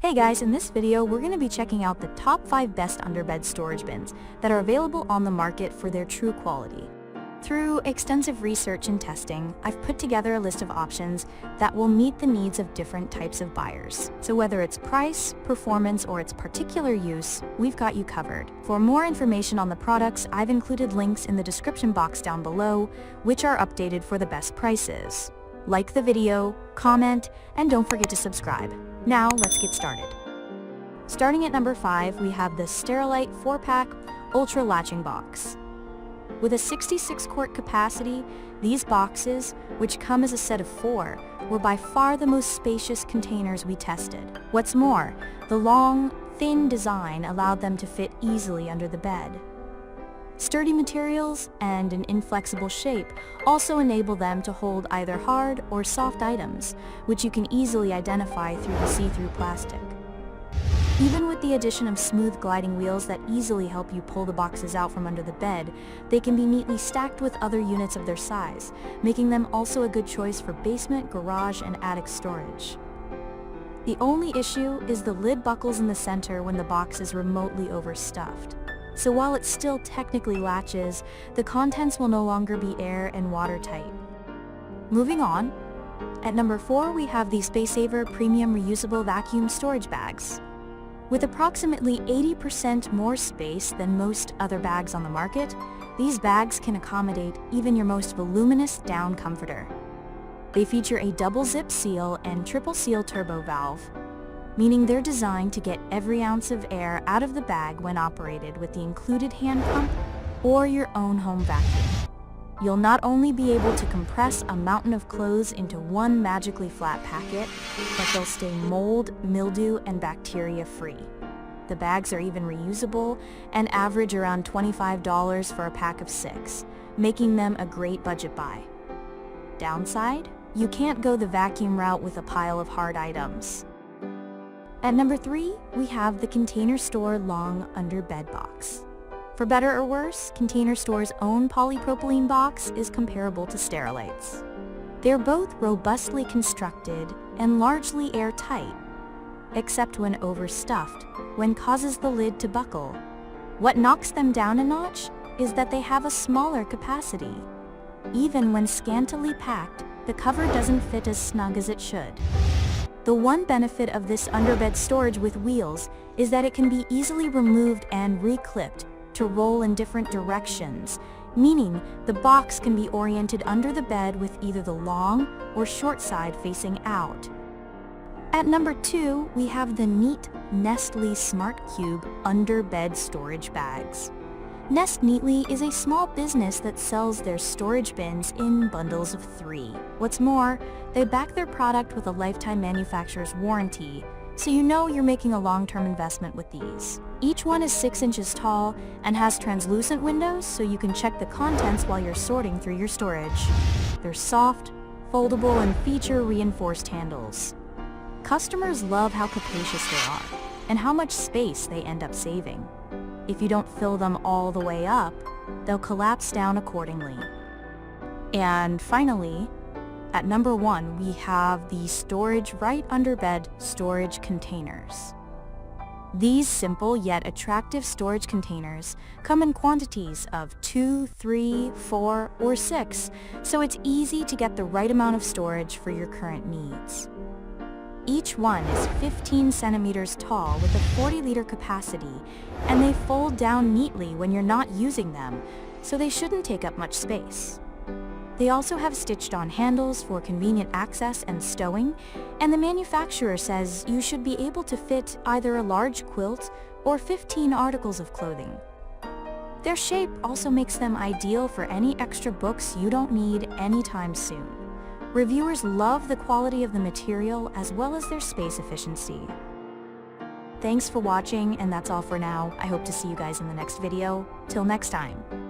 Hey guys, in this video we're going to be checking out the top 5 best underbed storage bins that are available on the market for their true quality. Through extensive research and testing, I've put together a list of options that will meet the needs of different types of buyers. So whether it's price, performance, or its particular use, we've got you covered. For more information on the products, I've included links in the description box down below, which are updated for the best prices. Like the video, comment, and don't forget to subscribe. Now, let's get started. Starting at number 5, we have the Sterilite 4-pack Ultra Latching Box. With a 66 quart capacity, these boxes, which come as a set of 4, were by far the most spacious containers we tested. What's more, the long, thin design allowed them to fit easily under the bed. Sturdy materials and an inflexible shape also enable them to hold either hard or soft items, which you can easily identify through the see-through plastic. Even with the addition of smooth gliding wheels that easily help you pull the boxes out from under the bed, they can be neatly stacked with other units of their size, making them also a good choice for basement, garage, and attic storage. The only issue is the lid buckles in the center when the box is remotely overstuffed. So while it still technically latches, the contents will no longer be air and watertight. Moving on, at number 4 we have the SpaceSaver Premium Reusable Vacuum Storage Bags. With approximately 80% more space than most other bags on the market, these bags can accommodate even your most voluminous down comforter. They feature a double zip seal and triple seal turbo valve, meaning they're designed to get every ounce of air out of the bag when operated with the included hand pump or your own home vacuum. You'll not only be able to compress a mountain of clothes into one magically flat packet, but they'll stay mold, mildew, and bacteria-free. The bags are even reusable and average around $25 for a pack of 6, making them a great budget buy. Downside? You can't go the vacuum route with a pile of hard items. At number 3, we have the Container Store Long Underbed Box. For better or worse, Container Store's own polypropylene box is comparable to Sterilite's. They're both robustly constructed and largely airtight, except when overstuffed, when causes the lid to buckle. What knocks them down a notch is that they have a smaller capacity. Even when scantily packed, the cover doesn't fit as snug as it should. The one benefit of this underbed storage with wheels is that it can be easily removed and reclipped to roll in different directions, meaning the box can be oriented under the bed with either the long or short side facing out. At number 2, we have the NeatNestly SmartCube Underbed Storage Bags. Nest Neatly is a small business that sells their storage bins in bundles of 3. What's more, they back their product with a lifetime manufacturer's warranty, so you know you're making a long-term investment with these. Each one is 6 inches tall and has translucent windows so you can check the contents while you're sorting through your storage. They're soft, foldable, and feature reinforced handles. Customers love how capacious they are and how much space they end up saving. If you don't fill them all the way up, they'll collapse down accordingly. And finally, at number 1, we have the StorageRight Underbed Storage Containers. These simple yet attractive storage containers come in quantities of 2, 3, 4, or 6, so it's easy to get the right amount of storage for your current needs. Each one is 15 centimeters tall with a 40-liter capacity, and they fold down neatly when you're not using them, so they shouldn't take up much space. They also have stitched-on handles for convenient access and stowing, and the manufacturer says you should be able to fit either a large quilt or 15 articles of clothing. Their shape also makes them ideal for any extra books you don't need anytime soon. Reviewers love the quality of the material as well as their space efficiency. Thanks for watching, and that's all for now. I hope to see you guys in the next video. Till next time.